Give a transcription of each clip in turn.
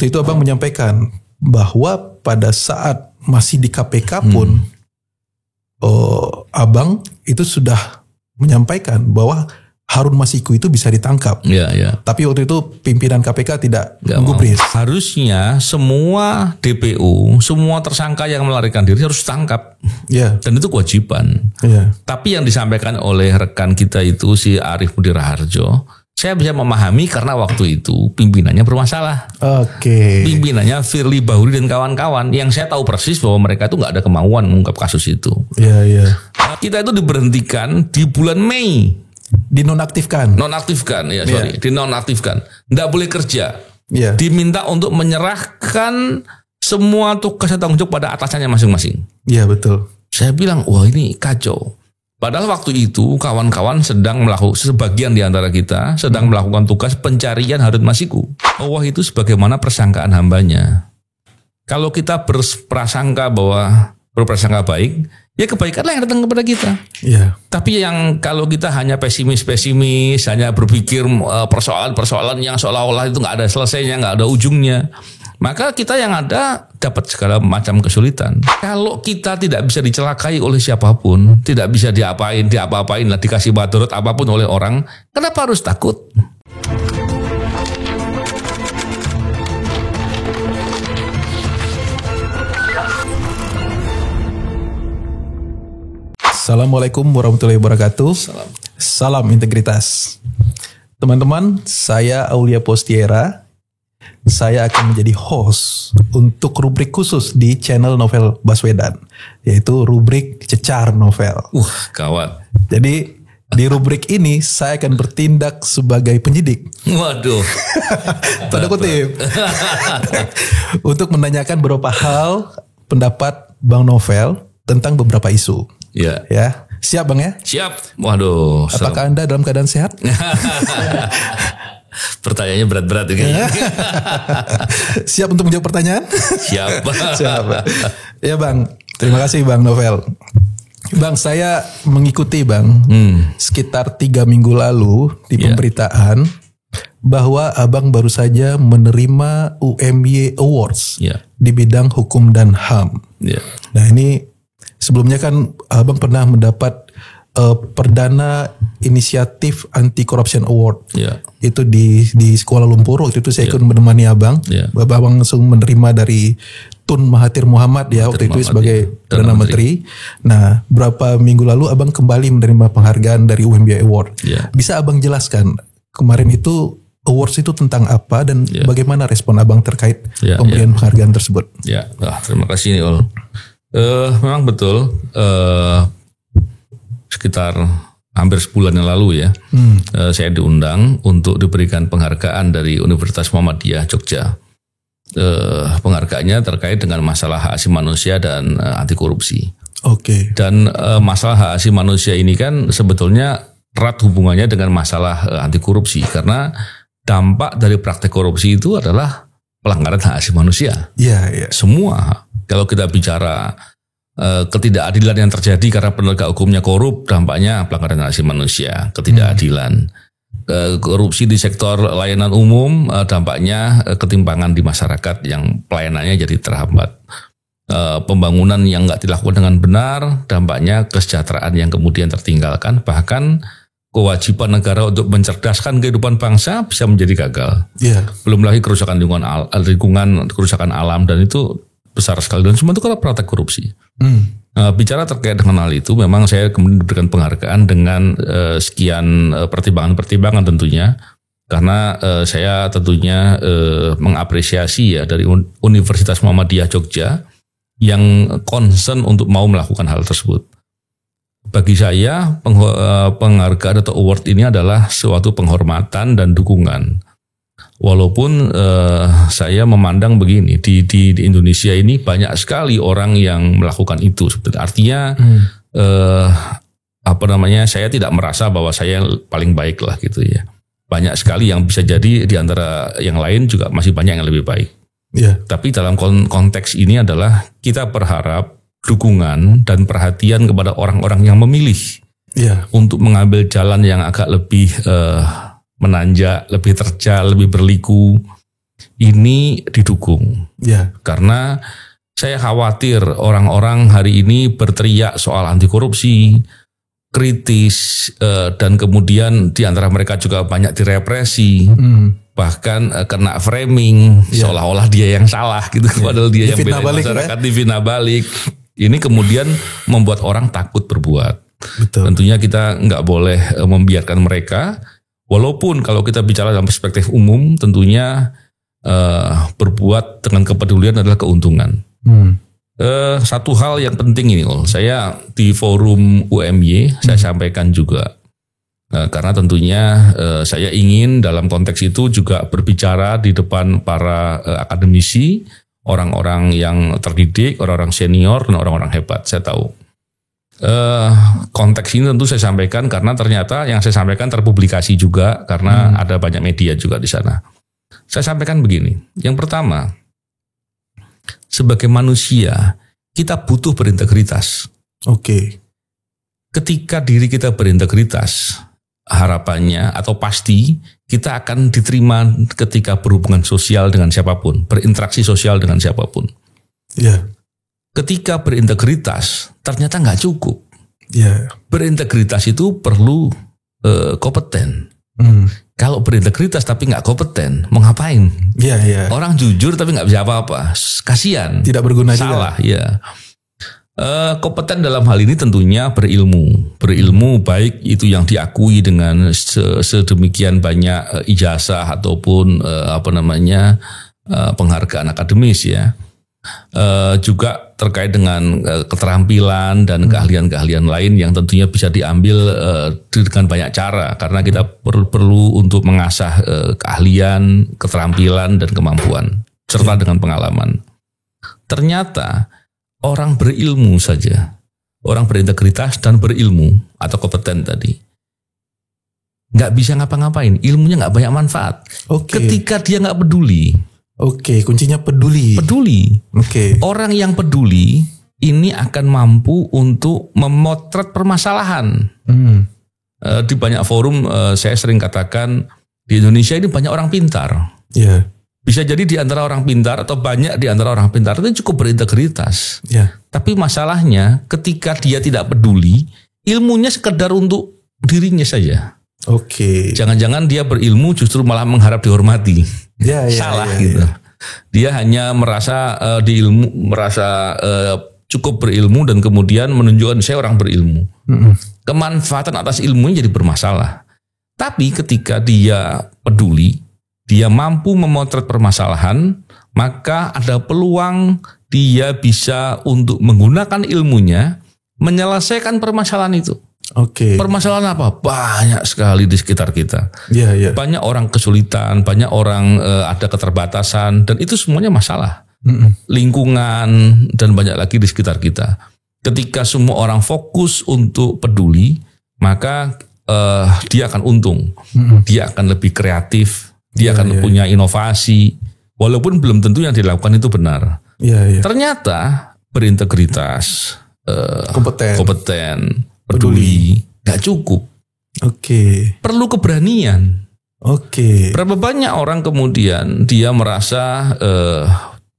waktu itu Abang menyampaikan bahwa pada saat masih di KPK pun Abang itu sudah menyampaikan bahwa Harun Masiku itu bisa ditangkap. Iya. Tapi waktu itu pimpinan KPK tidak menggubris. Harusnya semua DPO, semua tersangka yang melarikan diri harus ditangkap. Iya. Dan itu kewajiban. Iya. Tapi yang disampaikan oleh rekan kita itu si Arief Budi Raharjo, saya bisa memahami karena waktu itu pimpinannya bermasalah. Oke. Pimpinannya Firly Bahuri dan kawan-kawan yang saya tahu persis bahwa mereka itu nggak ada kemauan mengungkap kasus itu. Iya. Kita itu diberhentikan di bulan Mei. Dinonaktifkan. Dinonaktifkan. Nggak boleh kerja. Iya. Diminta untuk menyerahkan semua tugas dan tanggung jawab pada atasannya masing-masing. Iya, betul. Saya bilang, wah ini kacau. Padahal waktu itu kawan-kawan sedang melakukan, sebagian di antara kita sedang melakukan tugas pencarian Harun Masiku. Allah itu sebagaimana persangkaan hambanya. Kalau kita berprasangka baik, ya kebaikanlah yang datang kepada kita. Iya. Tapi yang kalau kita hanya pesimis, hanya berpikir persoalan-persoalan yang seolah-olah itu nggak ada selesainya, nggak ada ujungnya, maka kita yang ada dapat segala macam kesulitan. Kalau kita tidak bisa dicelakai oleh siapapun, tidak bisa diapa-apain lah, dikasih madarat apapun oleh orang, kenapa harus takut? Assalamualaikum warahmatullahi wabarakatuh. Salam integritas. Teman-teman, saya Aulia Postiera. Saya akan menjadi host untuk rubrik khusus di channel Novel Baswedan, yaitu rubrik Cecar Novel. Gawat. Jadi di rubrik ini saya akan bertindak sebagai penyidik. Waduh. Tanda kutip. Untuk menanyakan beberapa hal pendapat Bang Novel tentang beberapa isu. Ya. Ya, siap Bang ya? Siap. Waduh. Apakah Anda dalam keadaan sehat? Pertanyaannya berat-berat kayaknya. Siap untuk menjawab pertanyaan? Siap. Siap. Ya Bang, terima kasih Bang Novel. Bang, saya mengikuti Bang sekitar 3 minggu lalu di pemberitaan bahwa Abang baru saja menerima UMY Awards di bidang hukum dan HAM. Nah ini sebelumnya kan Abang pernah mendapat Perdana Inisiatif Anti Corruption Award. Itu di Kuala Lumpur. Waktu itu saya ikut menemani Abang. Abang langsung menerima dari Tun Mahathir Mohamad waktu itu sebagai Perdana Menteri. Nah, berapa minggu lalu Abang kembali menerima penghargaan dari UMY Award. Bisa Abang jelaskan kemarin itu awards itu tentang apa dan bagaimana respon Abang terkait pemberian penghargaan tersebut? Terima kasih nih Ol. Memang betul. Sekitar hampir sebulan yang lalu saya diundang untuk diberikan penghargaan dari Universitas Muhammadiyah Jogja. Penghargaannya terkait dengan masalah hak asasi manusia dan anti korupsi. Oke. Dan masalah hak asasi manusia ini kan sebetulnya erat hubungannya dengan masalah anti korupsi karena dampak dari praktek korupsi itu adalah pelanggaran hak asasi manusia. Iya. Semua. Kalau kita bicara ketidakadilan yang terjadi karena penegak hukumnya korup, dampaknya pelanggaran hak asasi manusia, ketidakadilan. Korupsi di sektor layanan umum, dampaknya ketimpangan di masyarakat yang pelayanannya jadi terhambat. Pembangunan yang nggak dilakukan dengan benar, dampaknya kesejahteraan yang kemudian tertinggalkan, bahkan kewajiban negara untuk mencerdaskan kehidupan bangsa bisa menjadi gagal. Belum lagi kerusakan lingkungan, kerusakan alam, dan itu besar sekali, dan semua itu karena praktek korupsi. Bicara terkait dengan hal itu, memang saya kemudian diberikan penghargaan dengan sekian pertimbangan-pertimbangan tentunya, karena saya tentunya mengapresiasi dari Universitas Muhammadiyah Jogja yang concern untuk mau melakukan hal tersebut. Bagi saya penghargaan atau award ini adalah suatu penghormatan dan dukungan. Walaupun saya memandang begini, di Indonesia ini banyak sekali orang yang melakukan itu. Artinya saya tidak merasa bahwa saya paling baik lah gitu ya. Banyak sekali yang bisa jadi di antara yang lain juga masih banyak yang lebih baik. Tapi dalam konteks ini adalah kita berharap dukungan dan perhatian kepada orang-orang yang memilih untuk mengambil jalan yang agak lebih menanjak, lebih terjal, lebih berliku. ini didukung. Ya. Karena saya khawatir orang-orang hari ini berteriak soal anti korupsi, kritis, dan kemudian di antara mereka juga banyak direpresi, bahkan kena framing seolah-olah dia yang salah gitu, padahal dia yang belain masyarakat, difitnah balik. Ini kemudian membuat orang takut berbuat. Betul. Tentunya kita nggak boleh membiarkan mereka, walaupun kalau kita bicara dalam perspektif umum, tentunya berbuat dengan kepedulian adalah keuntungan. Satu hal yang penting ini, saya di forum UMY saya sampaikan juga, karena tentunya saya ingin dalam konteks itu juga berbicara di depan para akademisi, orang-orang yang terdidik, orang-orang senior, dan orang-orang hebat. Saya tahu konteks ini tentu saya sampaikan karena ternyata yang saya sampaikan terpublikasi juga karena ada banyak media juga di sana. Saya sampaikan begini, yang pertama, sebagai manusia kita butuh berintegritas. Oke. Ketika diri kita berintegritas, harapannya atau pasti kita akan diterima ketika berhubungan sosial dengan siapapun, berinteraksi sosial dengan siapapun. Ya. Ketika berintegritas ternyata nggak cukup. Ya. Berintegritas itu perlu kompeten. Kalau berintegritas tapi nggak kompeten, mau ngapain? Iya, iya. Orang jujur tapi nggak bisa apa-apa, kasihan. Tidak berguna juga. Salah, ya. Kompeten dalam hal ini tentunya berilmu baik itu yang diakui dengan sedemikian banyak ijazah ataupun penghargaan akademis ya. Juga terkait dengan keterampilan dan keahlian-keahlian lain yang tentunya bisa diambil dengan banyak cara, karena kita perlu untuk mengasah keahlian, keterampilan dan kemampuan serta dengan pengalaman. Ternyata orang berilmu saja, orang berintegritas dan berilmu atau kompeten tadi, nggak bisa ngapa-ngapain, ilmunya nggak banyak manfaat. Ketika dia nggak peduli. Oke, kuncinya peduli. Peduli. Oke. Orang yang peduli ini akan mampu untuk memotret permasalahan. Di banyak forum saya sering katakan di Indonesia ini banyak orang pintar. Yeah. Bisa jadi di antara orang pintar atau banyak di antara orang pintar itu cukup berintegritas. Yeah. Tapi masalahnya ketika dia tidak peduli, ilmunya sekedar untuk dirinya saja. Oke. Jangan-jangan dia berilmu justru malah mengharap dihormati. Salah gitu. Dia hanya merasa cukup berilmu dan kemudian menunjukkan saya orang berilmu. Kemanfaatan atas ilmunya jadi bermasalah. Tapi ketika dia peduli, dia mampu memotret permasalahan, maka ada peluang dia bisa untuk menggunakan ilmunya menyelesaikan permasalahan itu. Oke. Permasalahan apa? Banyak sekali di sekitar kita. Yeah. Banyak orang kesulitan, banyak orang ada keterbatasan, dan itu semuanya masalah. Lingkungan dan banyak lagi di sekitar kita. Ketika semua orang fokus untuk peduli, maka dia akan untung. Dia akan lebih kreatif, dia akan punya inovasi, walaupun belum tentu yang dilakukan itu benar. Ternyata berintegritas, kompeten, peduli, nggak cukup. Oke. Perlu keberanian. Oke. Berapa banyak orang kemudian dia merasa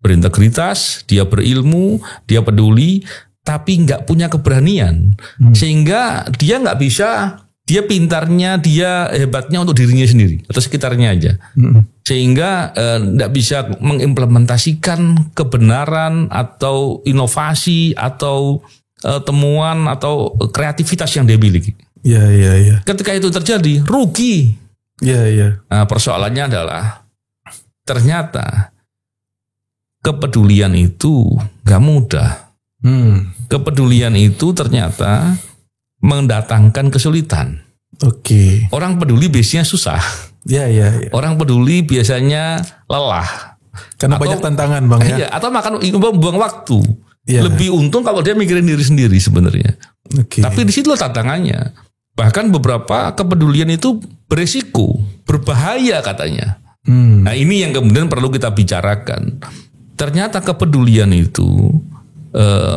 berintegritas, dia berilmu, dia peduli, tapi nggak punya keberanian, sehingga dia nggak bisa, dia pintarnya, dia hebatnya untuk dirinya sendiri atau sekitarnya aja, sehingga nggak bisa mengimplementasikan kebenaran atau inovasi atau temuan atau kreativitas yang dia miliki. Iya. Ketika itu terjadi, rugi. Iya. Nah, persoalannya adalah ternyata kepedulian itu gak mudah. Kepedulian itu ternyata mendatangkan kesulitan. Oke. Orang peduli biasanya susah. Iya. Orang peduli biasanya lelah. Karena banyak tantangan, Bang ya. Iya, atau buang waktu. Yeah. Lebih untung kalau dia mikirin diri sendiri sebenarnya. Tapi di situ tantangannya. Bahkan beberapa kepedulian itu beresiko, berbahaya katanya. Nah, ini yang kemudian perlu kita bicarakan. Ternyata kepedulian itu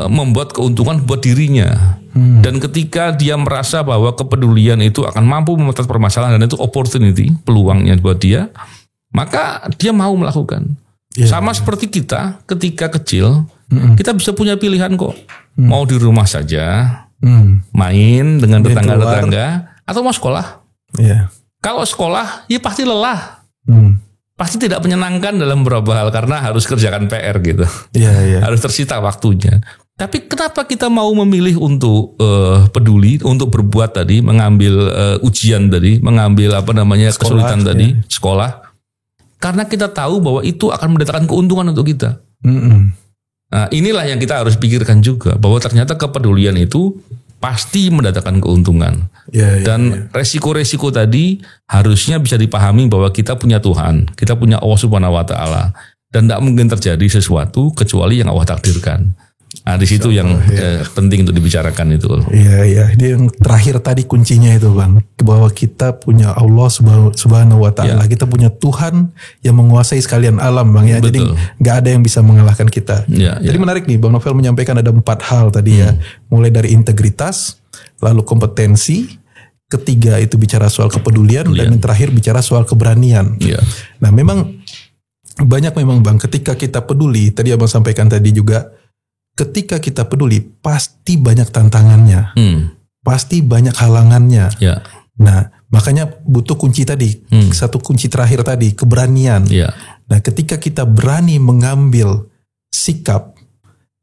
membuat keuntungan buat dirinya. Dan ketika dia merasa bahwa kepedulian itu akan mampu memotret permasalahan dan itu opportunity, peluangnya buat dia, maka dia mau melakukan. Sama seperti kita ketika kecil, kita bisa punya pilihan kok. Mau di rumah saja, main dengan tetangga-tetangga, atau mau sekolah. Kalau sekolah, ya pasti lelah. Pasti tidak menyenangkan dalam beberapa hal karena harus kerjakan PR gitu. Harus tersita waktunya. Tapi kenapa kita mau memilih untuk peduli, untuk berbuat tadi, mengambil ujian tadi, mengambil kesulitan tadi, sekolah? Karena kita tahu bahwa itu akan mendatangkan keuntungan untuk kita. Nah, inilah yang kita harus pikirkan juga, bahwa ternyata kepedulian itu pasti mendatangkan keuntungan. Dan resiko-resiko tadi harusnya bisa dipahami bahwa kita punya Tuhan, kita punya Allah Subhanahu wa taala, dan tidak mungkin terjadi sesuatu kecuali yang Allah takdirkan. Nah, di situ yang penting untuk dibicarakan itu. Iya. Ini yang terakhir tadi kuncinya itu Bang, bahwa kita punya Allah Subhanahu wa taala, kita punya Tuhan yang menguasai sekalian alam Bang ya. Betul. Jadi nggak ada yang bisa mengalahkan kita. Jadi menarik nih Bang Novel menyampaikan ada 4 hal tadi ya. Mulai dari integritas, lalu kompetensi, ketiga itu bicara soal kepedulian, dan yang terakhir bicara soal keberanian. Nah, memang banyak Bang, ketika kita peduli, tadi Abang sampaikan tadi juga, ketika kita peduli pasti banyak tantangannya, pasti banyak halangannya. Nah, makanya butuh kunci tadi, satu kunci terakhir tadi, keberanian. Nah, ketika kita berani mengambil sikap,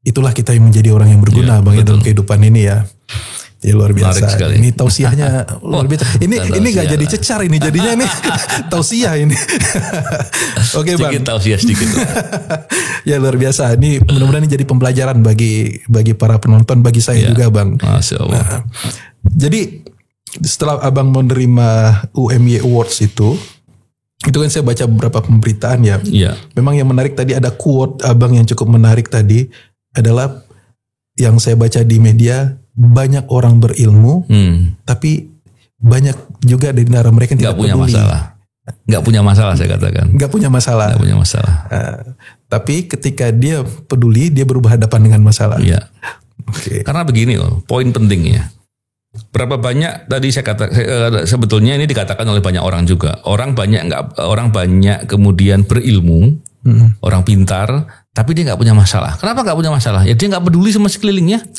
itulah kita yang menjadi orang yang berguna Bang ya, dalam kehidupan ini ya. Ya luar biasa. Ini tausiahnya luar biasa. Ini nggak jadi cecar ini, jadinya ini tausiah ini. Oke Bang. Sedikit tausiah sedikit. Ya luar biasa. Ini mudah-mudahan ini jadi pembelajaran bagi para penonton, bagi saya juga Bang. Masya Allah. Nah, jadi setelah Abang menerima UMY Awards itu kan saya baca beberapa pemberitaan ya. Memang yang menarik tadi ada quote Abang yang cukup menarik tadi adalah yang saya baca di media. Banyak orang berilmu, tapi banyak juga di antara mereka yang tidak punya peduli. Nggak punya masalah saya katakan. Nggak punya masalah. Tapi ketika dia peduli, dia berubah hadapan dengan masalah. Karena begini poin pentingnya. Berapa banyak tadi saya katakan, sebetulnya ini dikatakan oleh banyak orang juga. Orang banyak kemudian berilmu, orang pintar. Tapi dia nggak punya masalah. Kenapa nggak punya masalah? Ya dia nggak peduli sama sekelilingnya.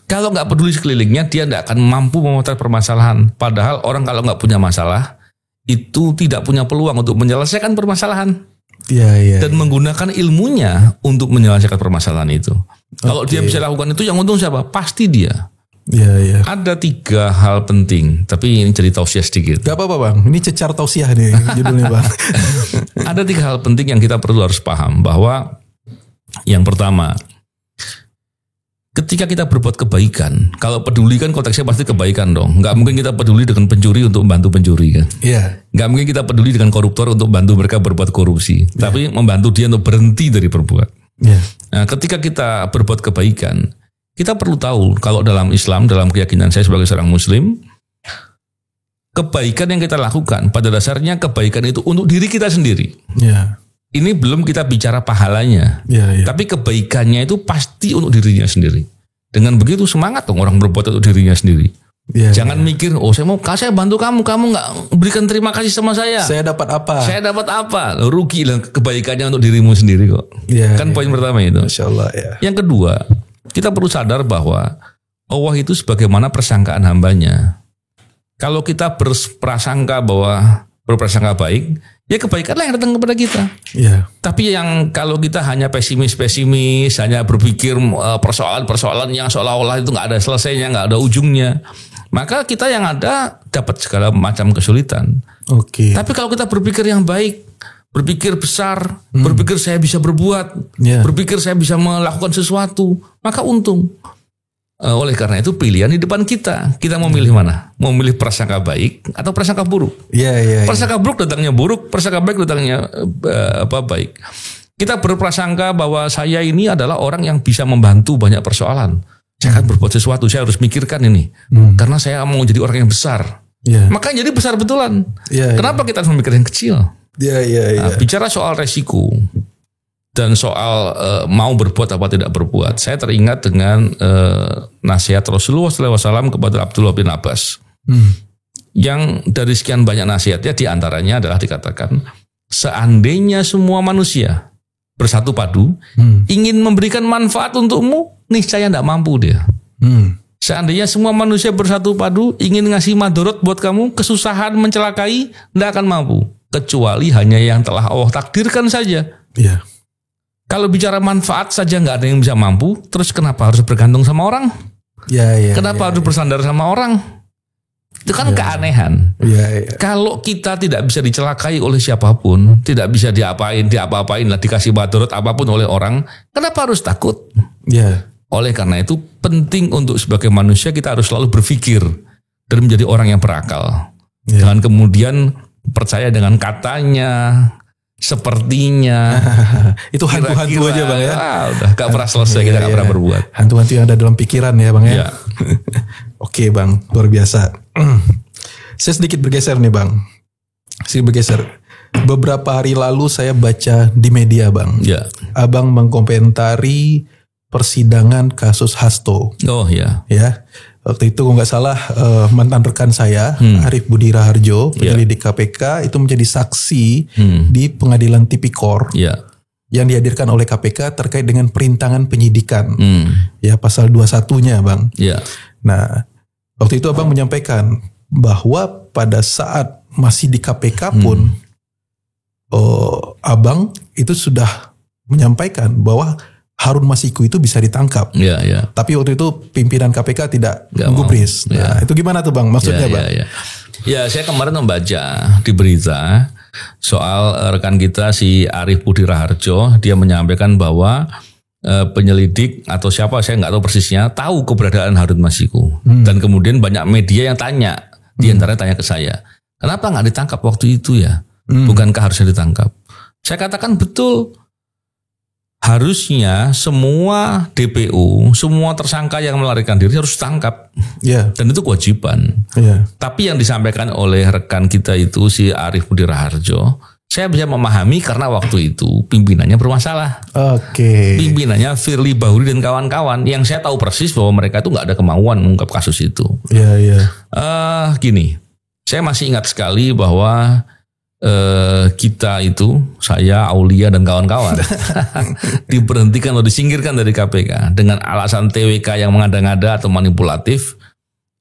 Kalau nggak peduli sekelilingnya, dia nggak akan mampu memotret permasalahan. Padahal orang kalau nggak punya masalah, itu tidak punya peluang untuk menyelesaikan permasalahan. Dan menggunakan ilmunya untuk menyelesaikan permasalahan itu. Kalau dia bisa lakukan itu, yang untung siapa? Pasti dia. Ada 3 hal penting, tapi ini jadi tausiah sedikit. Gak apa-apa Bang, ini cecar tausiah nih judulnya Bang. Ada 3 hal penting yang kita harus paham, bahwa yang pertama, ketika kita berbuat kebaikan, kalau peduli kan konteksnya pasti kebaikan dong. Nggak mungkin kita peduli dengan pencuri untuk membantu pencuri kan. Nggak mungkin kita peduli dengan koruptor untuk membantu mereka berbuat korupsi. Tapi membantu dia untuk berhenti dari berbuat. Nah, ketika kita berbuat kebaikan, kita perlu tahu kalau dalam Islam, dalam keyakinan saya sebagai seorang Muslim, kebaikan yang kita lakukan pada dasarnya kebaikan itu untuk diri kita sendiri. Ini belum kita bicara pahalanya, tapi kebaikannya itu pasti untuk dirinya sendiri. Dengan begitu semangat dong orang berbuat untuk dirinya sendiri. Jangan mikir, saya bantu kamu nggak berikan terima kasih sama saya. Saya dapat apa? Rugi lah kebaikannya untuk dirimu sendiri kok. Poin pertama itu. Masya Allah, Yang kedua, kita perlu sadar bahwa Allah itu sebagaimana persangkaan hambanya. Kalau kita berprasangka baik, ya kebaikanlah yang datang kepada kita. Tapi yang kalau kita hanya pesimis, hanya berpikir persoalan-persoalan yang seolah-olah itu nggak ada selesainya, nggak ada ujungnya, maka kita yang ada dapat segala macam kesulitan. Tapi kalau kita berpikir yang baik, berpikir besar, berpikir saya bisa berbuat, berpikir saya bisa melakukan sesuatu, maka untung. Oleh karena itu pilihan di depan kita. Kita mau milih mana? Mau milih prasangka baik atau prasangka buruk? Prasangka buruk datangnya buruk, prasangka baik datangnya baik. Kita berprasangka bahwa saya ini adalah orang yang bisa membantu banyak persoalan. Saya akan berbuat sesuatu, saya harus mikirkan ini. Karena saya mau jadi orang yang besar. Maka jadi besar betulan. Kenapa kita harus memikir yang kecil? Bicara soal resiko dan soal mau berbuat apa tidak berbuat, saya teringat dengan nasihat Rasulullah SAW kepada Abdullah bin Abbas. Yang dari sekian banyak nasihatnya, diantaranya adalah dikatakan, seandainya semua manusia bersatu padu ingin memberikan manfaat untukmu, niscaya tidak mampu dia. Seandainya semua manusia bersatu padu ingin ngasih madorot buat kamu, kesusahan, mencelakai, tidak akan mampu. Kecuali hanya yang telah Allah takdirkan saja. Iya. Kalau bicara manfaat saja nggak ada yang bisa mampu, terus kenapa harus bergantung sama orang? Ya, kenapa harus bersandar sama orang? Itu kan keanehan. Ya. Kalau kita tidak bisa dicelakai oleh siapapun, tidak bisa diapa-apain lah, dikasih madorot apapun oleh orang, kenapa harus takut? Ya. Oleh karena itu penting untuk sebagai manusia kita harus selalu berpikir dan menjadi orang yang berakal. Jangan kemudian percaya dengan katanya, sepertinya. Itu hantu-hantu aja Bang ya. Udah gak pernah selesai, kita gak pernah berbuat. Hantu-hantu yang ada dalam pikiran ya Bang ya. Ya. Oke Bang, luar biasa. Saya sedikit bergeser nih Bang. Beberapa hari lalu saya baca di media Bang. Ya. Abang mengkomentari persidangan kasus Hasto. Oh ya. Ya. Waktu itu kalau nggak salah mantan rekan saya Arief Budi Raharjo, penyelidik KPK, itu menjadi saksi di pengadilan Tipikor yang dihadirkan oleh KPK terkait dengan perintangan penyidikan, ya pasal 21-nya Bang. Nah waktu itu Abang menyampaikan bahwa pada saat masih di KPK pun Abang itu sudah menyampaikan bahwa Harun Masiku itu bisa ditangkap. Tapi waktu itu pimpinan KPK tidak menggubris. Nah, itu gimana tuh Bang? Maksudnya Bang? Ya, saya kemarin membaca di berita soal rekan kita si Arief Budi Raharjo. Dia menyampaikan bahwa penyelidik atau siapa saya nggak tahu persisnya tahu keberadaan Harun Masiku. Dan kemudian banyak media yang tanya, di antaranya tanya ke saya, kenapa nggak ditangkap waktu itu ya? Bukankah harusnya ditangkap? Saya katakan betul. Harusnya semua DPO, semua tersangka yang melarikan diri harus ditangkap. Dan itu kewajiban. Tapi yang disampaikan oleh rekan kita itu si Arief Budi Raharjo, saya bisa memahami karena waktu itu pimpinannya bermasalah. Pimpinannya Firly Bahuri dan kawan-kawan yang saya tahu persis bahwa mereka itu nggak ada kemauan mengungkap kasus itu. Gini, saya masih ingat sekali bahwa kita itu, saya, Aulia dan kawan-kawan diberhentikan atau disingkirkan dari KPK dengan alasan TWK yang mengada-ngada atau manipulatif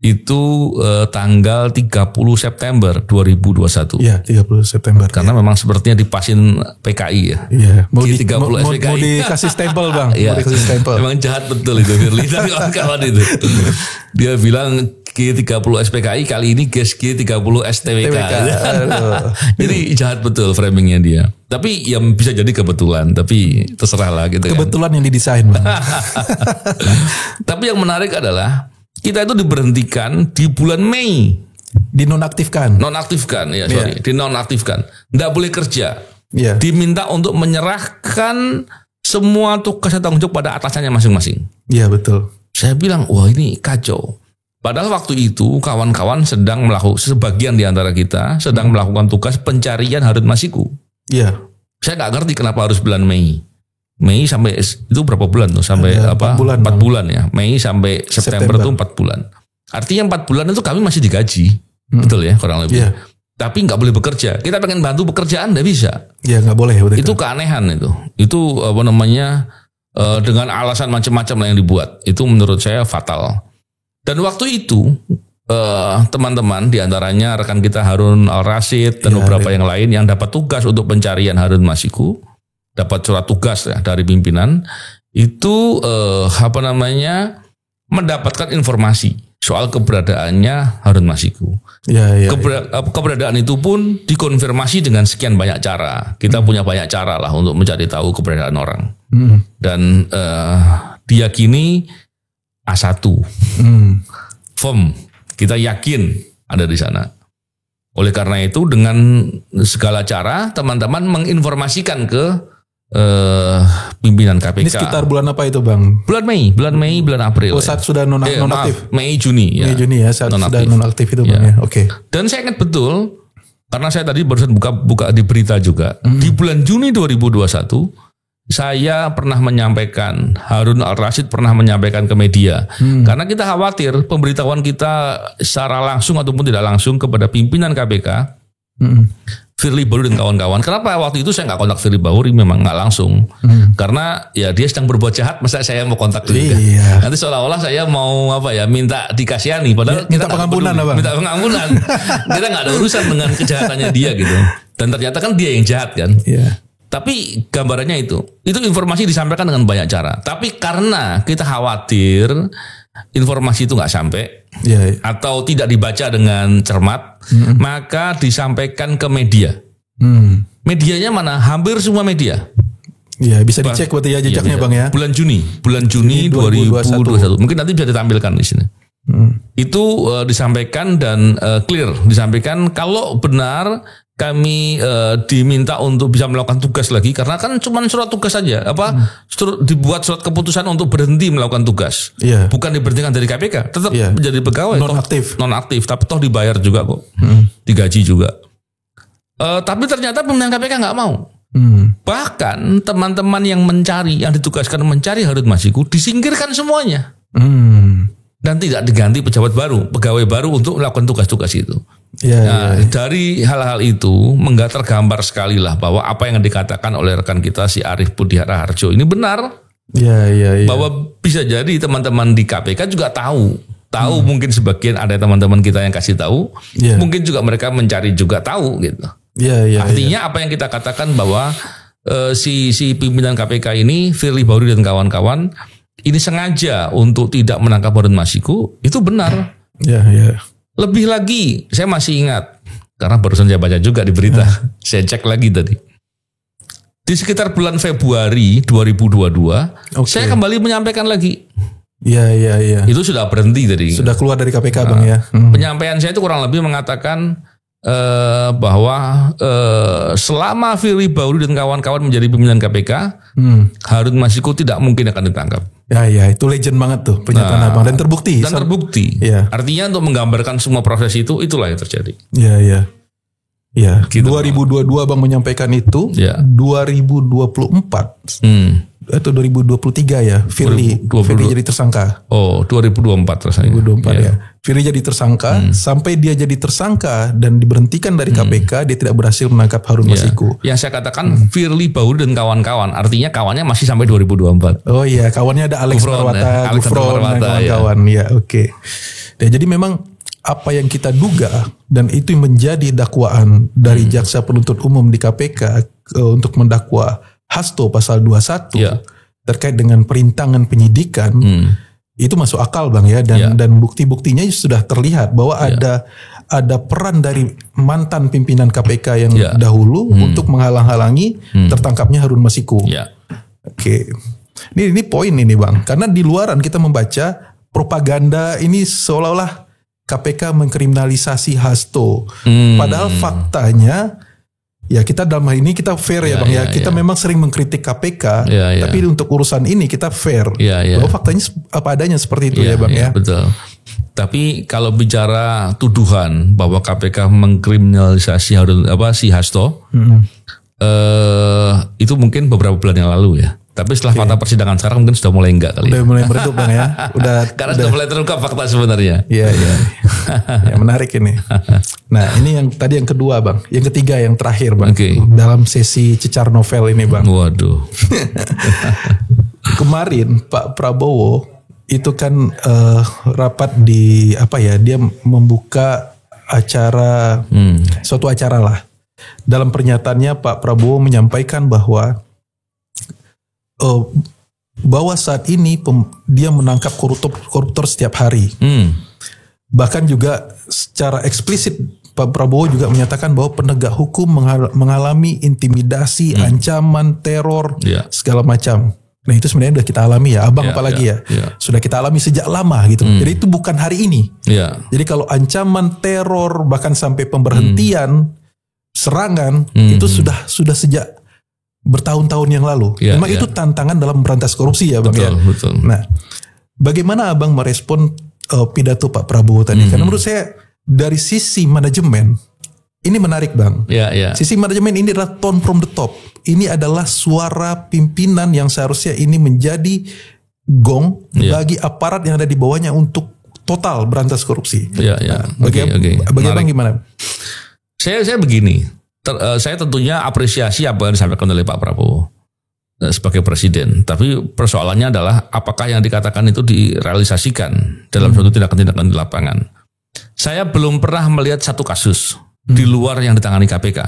itu tanggal 30 September 2021. Iya, 30 September. Karena memang sepertinya dipasin PKI ya. Mau SPKI. dikasih stempel Bang. Mau dikasih stempel. Memang jahat betul itu Firly dan kawan-kawan itu. Dia bilang G30 SPKI kali ini G30 STWK. Jadi jahat betul framingnya dia. Tapi ya bisa jadi kebetulan, tapi terserah lah gitu. Kebetulan yang didesain Bang. Tapi yang menarik adalah kita itu diberhentikan di bulan Mei. Dinonaktifkan. Dinonaktifkan. Nggak boleh kerja. Diminta untuk menyerahkan semua tugas dan tanggung jawab pada atasannya masing-masing. Iya betul. Saya bilang, wah ini kacau. Padahal waktu itu kawan-kawan sedang melakukan, sebagian di antara kita sedang melakukan tugas pencarian Harun Masiku. Saya nggak ngerti kenapa harus bulan Mei. Mei sampai itu berapa bulan tuh? Sampai 4 bulan ya. Mei sampai September itu 4 bulan. Artinya 4 bulan itu kami masih digaji. Betul ya kurang lebih. Tapi nggak boleh bekerja. Kita pengen bantu pekerjaan nggak bisa. Nggak boleh. Itu keanehan itu. Itu dengan alasan macam-macam yang dibuat. Itu menurut saya fatal. Dan waktu itu teman-teman diantaranya rekan kita Harun Al-Rasyid dan beberapa yang lain yang dapat tugas untuk pencarian Harun Masiku, dapat surat tugas ya, dari pimpinan itu mendapatkan informasi soal keberadaannya Harun Masiku. Keberadaan itu pun dikonfirmasi dengan sekian banyak cara. Kita punya banyak cara lah untuk mencari tahu keberadaan orang. Dan diyakini A1 firm, kita yakin ada di sana. Oleh karena itu dengan segala cara teman-teman menginformasikan ke pimpinan KPK. Ini sekitar bulan apa itu Bang? Bulan Mei, bulan April. Saat sudah nonaktif. Mei Juni ya. Saat sudah nonaktif itu Bang ya. Dan saya ingat betul karena saya tadi barusan buka di berita juga. Di bulan Juni 2021 saya pernah menyampaikan, Harun Al-Rasyid pernah menyampaikan ke media. Karena kita khawatir pemberitahuan kita secara langsung ataupun tidak langsung kepada pimpinan KPK Firly Bahuri dan kawan-kawan. Kenapa waktu itu saya nggak kontak Firly Bahuri, memang nggak langsung. Karena ya dia sedang berbuat jahat, masa saya mau kontak juga. Iya. Nanti seolah-olah saya mau minta dikasihani. Padahal minta pengampunan, Bang. Minta pengampunan. Kita nggak ada urusan dengan kejahatannya dia gitu. Dan ternyata kan dia yang jahat kan. Iya. Tapi gambarannya itu informasi disampaikan dengan banyak cara. Tapi karena kita khawatir informasi itu nggak sampai atau tidak dibaca dengan cermat, maka disampaikan ke media. Medianya mana? Hampir semua media. Ya, bisa dicek berarti ya jejaknya, Bang ya. Bulan Juni 2021. Mungkin nanti bisa ditampilkan di sini. Itu disampaikan dan clear, disampaikan kalau benar kami diminta untuk bisa melakukan tugas lagi, karena kan cuma surat tugas saja, dibuat surat keputusan untuk berhenti melakukan tugas, bukan diberhentikan dari KPK, tetap menjadi pegawai non-aktif, tapi toh dibayar juga kok, digaji juga. Tapi ternyata pimpinan KPK nggak mau. Bahkan teman-teman yang ditugaskan mencari Harun Masiku disingkirkan semuanya. Dan tidak diganti pejabat baru, pegawai baru untuk melakukan tugas-tugas itu. Dari hal-hal itu tergambar sekali lah bahwa apa yang dikatakan oleh rekan kita si Arief Budi Raharjo ini benar. Bahwa bisa jadi teman-teman di KPK juga tahu mungkin sebagian ada teman-teman kita yang kasih tahu, mungkin juga mereka mencari juga tahu gitu. Artinya apa yang kita katakan bahwa si pimpinan KPK ini Firly Bahuri dan kawan-kawan ini sengaja untuk tidak menangkap Harun Masiku, itu benar. Lebih lagi, saya masih ingat karena barusan saya baca juga di berita, saya cek lagi tadi. Di sekitar bulan Februari 2022, saya kembali menyampaikan lagi. Itu sudah berhenti tadi. Sudah keluar dari KPK, Bang ya. Penyampaian saya itu kurang lebih mengatakan bahwa selama Firly Bahuri dan kawan-kawan menjadi pimpinan KPK, Harun Masiku tidak mungkin akan ditangkap. Itu legend banget tuh pernyataan Abang, dan terbukti. Artinya untuk menggambarkan semua proses itu, itulah yang terjadi. Gitu, 2022 Bang menyampaikan itu. 2024 atau 2023 ya, Firly jadi tersangka. 2024 rasanya. 2024 ya. Firly jadi tersangka, sampai dia jadi tersangka dan diberhentikan dari KPK, dia tidak berhasil menangkap Harun Masiku. Yang saya katakan Firly Bahuri dan kawan-kawan, artinya kawannya masih sampai 2024. Oh iya, kawannya ada Alex Marwata, Gufron dan kawan-kawan. Jadi memang apa yang kita duga dan itu menjadi dakwaan dari jaksa penuntut umum di KPK untuk mendakwa Hasto pasal 21 terkait dengan perintangan penyidikan, itu masuk akal, Bang ya, dan bukti-buktinya sudah terlihat bahwa ada peran dari mantan pimpinan KPK yang dahulu untuk menghalang-halangi tertangkapnya Harun Masiku. Ini poin ini, Bang, karena di luaran kita membaca propaganda ini seolah-olah KPK mengkriminalisasi Hasto, padahal faktanya kita dalam hal ini kita fair Bang ya. Kita memang sering mengkritik KPK, tapi untuk urusan ini kita fair. Bahwa faktanya apa adanya seperti itu Bang ya. Betul. Tapi kalau bicara tuduhan bahwa KPK mengkriminalisasi si Hasto, itu mungkin beberapa bulan yang lalu ya. Tapi setelah fakta persidangan sekarang mungkin sudah mulai enggak kali. Udah mulai meredup, Bang ya. Karena sudah mulai terungkap fakta sebenarnya. Ya, menarik ini. Nah, ini yang tadi yang kedua, Bang. Yang ketiga, yang terakhir, Bang. Dalam sesi cecar novel ini, Bang. Waduh. Kemarin Pak Prabowo itu kan rapat di dia membuka acara, suatu acara lah. Dalam pernyataannya Pak Prabowo menyampaikan bahwa saat ini dia menangkap koruptor setiap hari. Bahkan juga secara eksplisit Pak Prabowo juga menyatakan bahwa penegak hukum mengalami intimidasi, ancaman, teror, segala macam. Nah itu sebenarnya sudah kita alami ya, Abang apalagi sudah kita alami sejak lama gitu. Jadi itu bukan hari ini. Jadi kalau ancaman, teror, bahkan sampai pemberhentian, serangan, itu sudah sejak bertahun-tahun yang lalu. Memang itu tantangan dalam memberantas korupsi ya, Bang. Betul. Nah, bagaimana Abang merespon pidato Pak Prabowo tadi? Karena menurut saya dari sisi manajemen ini menarik, Bang. Sisi manajemen ini adalah tone from the top. Ini adalah suara pimpinan yang seharusnya ini menjadi gong bagi aparat yang ada di bawahnya untuk total berantas korupsi. Bagi Abang gimana? Saya begini, saya tentunya apresiasi apa yang disampaikan oleh Pak Prabowo sebagai presiden. Tapi persoalannya adalah apakah yang dikatakan itu direalisasikan dalam suatu tindakan-tindakan di lapangan. Saya belum pernah melihat satu kasus di luar yang ditangani KPK.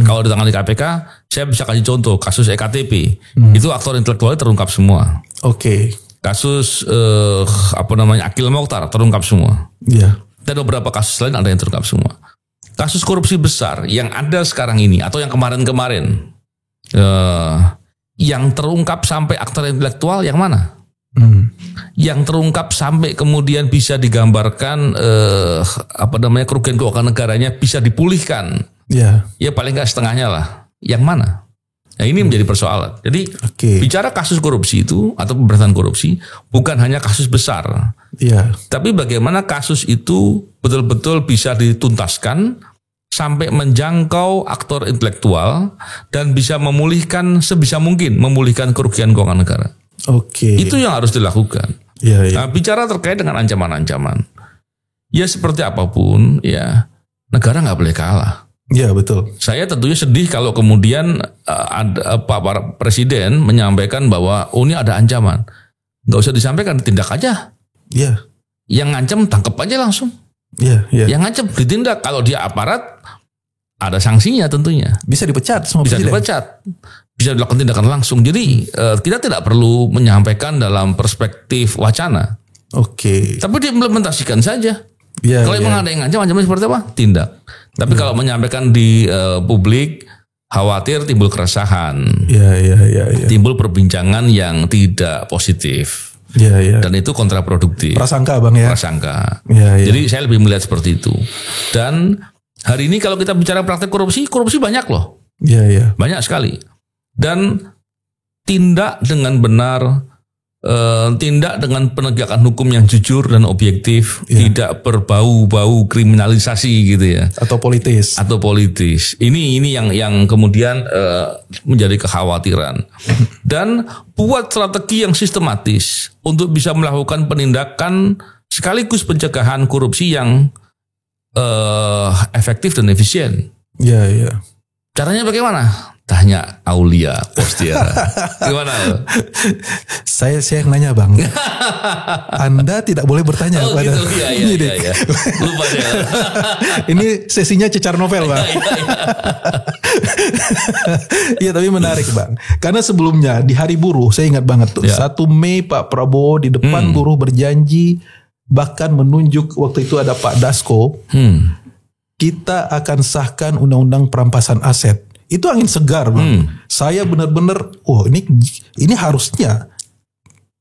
Kalau ditangani KPK, saya bisa kasih contoh kasus EKTP. Itu aktor intelektualnya terungkap semua. Oke. Kasus Akil Mokhtar terungkap semua. Iya. Dan beberapa kasus lain ada yang terungkap semua. Kasus korupsi besar yang ada sekarang ini atau yang kemarin-kemarin yang terungkap sampai aktor intelektual yang mana? Yang terungkap sampai kemudian bisa digambarkan kerugian keuangan negaranya bisa dipulihkan. Ya paling nggak setengahnya lah. Yang mana? Nah ini menjadi persoalan. Jadi bicara kasus korupsi itu atau pemberantasan korupsi bukan hanya kasus besar. Tapi bagaimana kasus itu betul-betul bisa dituntaskan sampai menjangkau aktor intelektual dan bisa memulihkan sebisa mungkin memulihkan kerugian keuangan negara. Itu yang harus dilakukan. Nah, bicara terkait dengan ancaman-ancaman, ya seperti apapun, ya negara nggak boleh kalah. Iya betul. Saya tentunya sedih kalau kemudian Pak Presiden menyampaikan bahwa ini ada ancaman, nggak usah disampaikan, tindak aja. Yang ngancam tangkap aja langsung. Yang ngancam ditindak. Kalau dia aparat ada sanksinya tentunya. Bisa dipecat semua. Bisa dipecat. Bisa dilakukan tindakan langsung. Jadi kita tidak perlu menyampaikan dalam perspektif wacana. Tapi diimplementasikan saja. Kalau memang ada yang ngancam, ancaman seperti apa? Tindak. Tapi kalau menyampaikan di publik, khawatir timbul keresahan. Timbul perbincangan yang tidak positif. Dan itu kontraproduktif. Prasangka Bang ya. Prasangka. Jadi saya lebih melihat seperti itu. Dan hari ini kalau kita bicara praktek korupsi banyak loh. Banyak sekali. Dan tindak dengan benar, tindak dengan penegakan hukum yang jujur dan objektif, tidak berbau-bau kriminalisasi gitu ya. Atau politis. Ini yang kemudian menjadi kekhawatiran. Dan buat strategi yang sistematis untuk bisa melakukan penindakan sekaligus pencegahan korupsi yang efektif dan efisien. Caranya bagaimana? Tanya Aulia Postiara. Gimana? Saya yang nanya Bang. Anda tidak boleh bertanya pada gitu. Iya. Lupa saya. Ini sesinya cecar novel Bang. Iya tapi menarik Bang. Karena sebelumnya di Hari Buruh saya ingat banget tuh 1 Mei Pak Prabowo di depan buruh berjanji, bahkan menunjuk waktu itu ada Pak Dasko. Kita akan sahkan undang-undang perampasan aset. Itu angin segar Bang. Saya benar-benar ini harusnya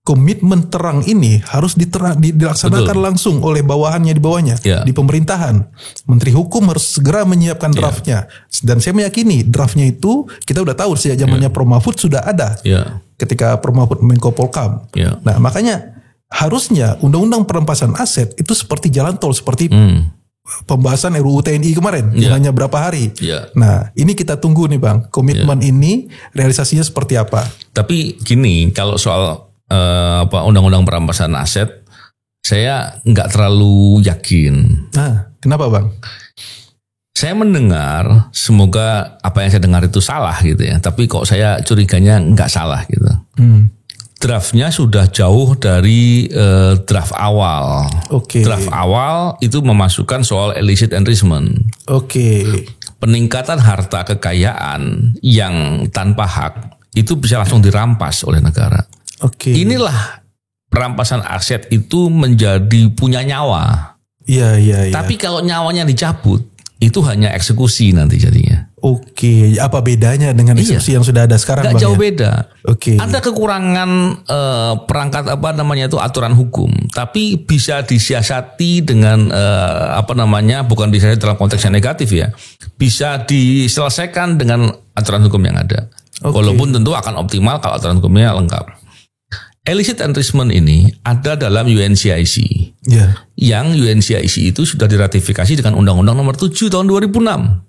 komitmen terang ini harus dilaksanakan langsung oleh bawahannya di bawahnya di pemerintahan. Menteri Hukum harus segera menyiapkan draftnya. Dan saya meyakini draftnya itu kita udah tahu sejak zamannya Prof Mahfud sudah ada. Ketika Prof Mahfud Menko Polkam. Nah, makanya harusnya undang-undang perampasan aset itu seperti jalan tol, seperti pembahasan RUU TNI kemarin hanya berapa hari. Nah, ini kita tunggu nih Bang, komitmen ini realisasinya seperti apa. Tapi gini, kalau soal undang-undang perampasan aset, saya nggak terlalu yakin. Nah, kenapa Bang? Saya mendengar, semoga apa yang saya dengar itu salah gitu ya. Tapi kok saya curiganya nggak salah gitu. Draftnya sudah jauh dari draft awal. Draft awal itu memasukkan soal illicit enrichment. Peningkatan harta kekayaan yang tanpa hak itu bisa langsung dirampas oleh negara. Inilah perampasan aset itu menjadi punya nyawa. Tapi kalau nyawanya dicabut, itu hanya eksekusi nanti jadinya. Apa bedanya dengan eksekusi yang sudah ada sekarang? Gak jauh beda. Ada kekurangan perangkat itu aturan hukum, tapi bisa disiasati dengan bukan disiasati dalam konteks yang negatif ya. Bisa diselesaikan dengan aturan hukum yang ada. Walaupun tentu akan optimal kalau aturan hukumnya lengkap. Illicit enrichment ini ada dalam UNCIC. Yang UNCIC itu sudah diratifikasi dengan Undang-Undang Nomor 7 tahun 2006.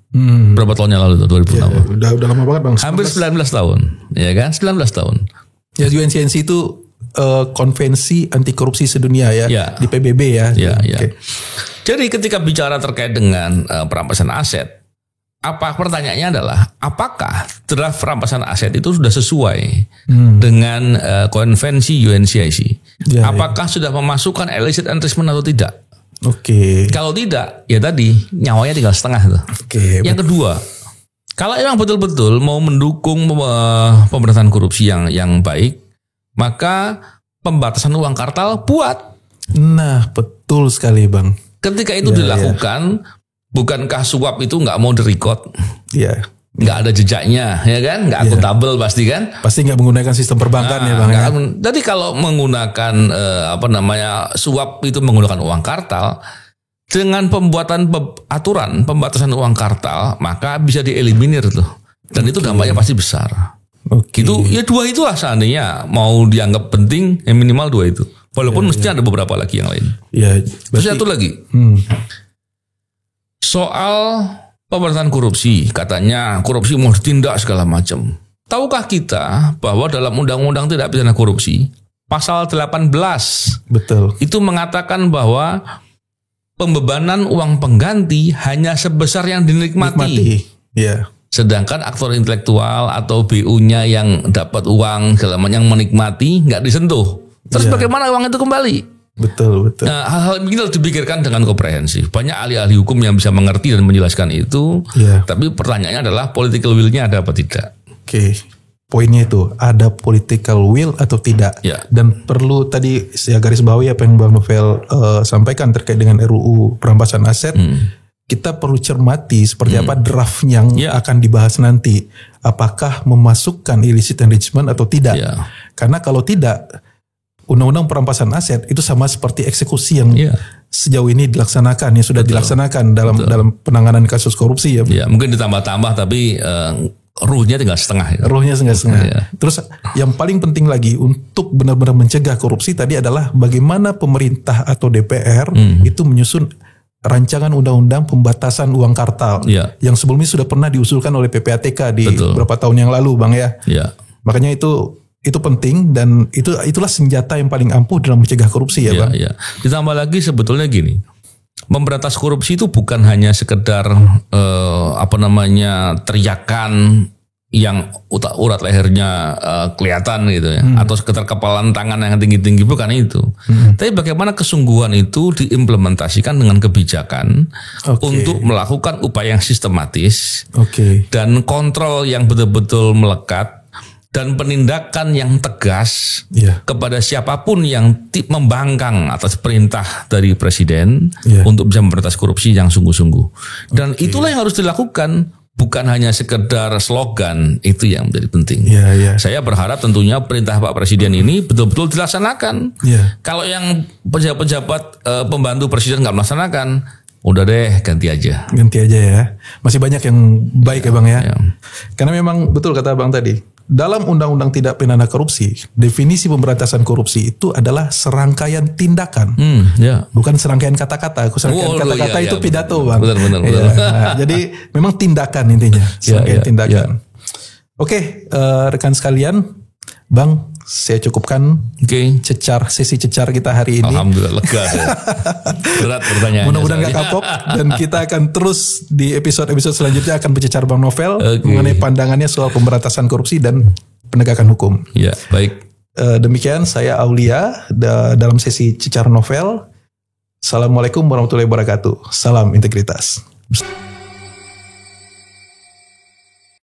Berapa tahunnya lalu tuh 2006? Udah lama banget Bang. Hampir 19 tahun, ya kan? 19 tahun. Ya UNCIC itu konvensi anti korupsi sedunia di PBB ya. Jadi ketika bicara terkait dengan perampasan aset, pertanyaannya adalah apakah draft perampasan aset itu sudah sesuai dengan konvensi UNCIC? Apakah sudah memasukkan illicit enrichment atau tidak? Oke. Kalau tidak, ya tadi nyawanya tinggal setengah tuh. Yang kedua, kalau emang betul-betul mau mendukung pemberantasan korupsi yang baik, maka pembatasan uang kartal buat. Nah, betul sekali Bang. Ketika itu dilakukan, bukankah suap itu nggak mau direkod? Iya. Nggak ada jejaknya, ya kan? Nggak akuntabel pasti kan? Pasti nggak menggunakan sistem perbankan ya Bang. Jadi kalau menggunakan suap itu menggunakan uang kartal, dengan pembuatan aturan pembatasan uang kartal, maka bisa dieliminir tuh. Dan itu dampaknya pasti besar. Gitu, ya dua itulah seandainya mau dianggap penting, ya minimal dua itu. Walaupun mestinya ada beberapa lagi yang lain. Ya, terus satu lagi. Soal pemberantasan korupsi, katanya korupsi mau ditindak segala macam. Tahukah kita bahwa dalam undang-undang tidak pidana korupsi, pasal 18 betul. Itu mengatakan bahwa pembebanan uang pengganti hanya sebesar yang dinikmati. Iya. Sedangkan aktor intelektual atau BU-nya yang dapat uang segala macam yang menikmati nggak disentuh. Terus bagaimana uang itu kembali? Betul. Nah, hal-hal begini harus dipikirkan dengan komprehensif. Banyak ahli-ahli hukum yang bisa mengerti dan menjelaskan itu. Tapi pertanyaannya adalah political will-nya ada apa tidak? Oke. Poinnya itu ada political will atau tidak. Dan perlu tadi saya garis bawahi apa yang Bang Novel sampaikan terkait dengan RUU perampasan aset. Kita perlu cermati seperti apa draft yang akan dibahas nanti. Apakah memasukkan illicit enrichment atau tidak. Karena kalau tidak, undang-undang perampasan aset itu sama seperti eksekusi yang sejauh ini dilaksanakan, yang sudah dilaksanakan dalam penanganan kasus korupsi ya. Mungkin ditambah-tambah tapi ruhnya tinggal setengah. Ruhnya setengah. Terus yang paling penting lagi untuk benar-benar mencegah korupsi tadi adalah bagaimana pemerintah atau DPR itu menyusun rancangan undang-undang pembatasan uang kartal yang sebelumnya sudah pernah diusulkan oleh PPATK di beberapa tahun yang lalu Bang ya. Makanya itu penting dan itulah senjata yang paling ampuh dalam mencegah korupsi ya Bang. Ditambah lagi sebetulnya gini, memberantas korupsi itu bukan hanya sekedar teriakan yang urat lehernya kelihatan gitu ya, atau sekedar kepalan tangan yang tinggi-tinggi, bukan itu. Tapi bagaimana kesungguhan itu diimplementasikan dengan kebijakan untuk melakukan upaya yang sistematis dan kontrol yang betul-betul melekat. Dan penindakan yang tegas kepada siapapun yang membangkang atas perintah dari presiden untuk bisa memberantas korupsi yang sungguh-sungguh. Dan itulah yang harus dilakukan, bukan hanya sekedar slogan, itu yang menjadi penting. Saya berharap tentunya perintah Pak Presiden ini betul-betul dilaksanakan. Kalau yang pejabat-pejabat pembantu presiden nggak melaksanakan, udah deh ganti aja ya. Masih banyak yang baik ya Bang ya. Karena memang betul kata Bang tadi. Dalam Undang-Undang Tindak Pidana Korupsi, definisi pemberantasan korupsi itu adalah serangkaian tindakan, bukan serangkaian kata-kata. Serangkaian kata-kata itu pidato Bang. Benar. Nah, jadi memang tindakan intinya, serangkaian tindakan. Oke, rekan sekalian, Bang, saya cukupkan sesi cecar kita hari ini. Alhamdulillah lega ya. Berat pertanyaannya. Mudah-mudahan gak kapok dan kita akan terus di episode-episode selanjutnya akan bercecar Bang Novel mengenai pandangannya soal pemberantasan korupsi dan penegakan hukum. Ya, baik. Demikian saya Aulia dalam sesi cecar Novel. Assalamualaikum warahmatullahi wabarakatuh. Salam integritas.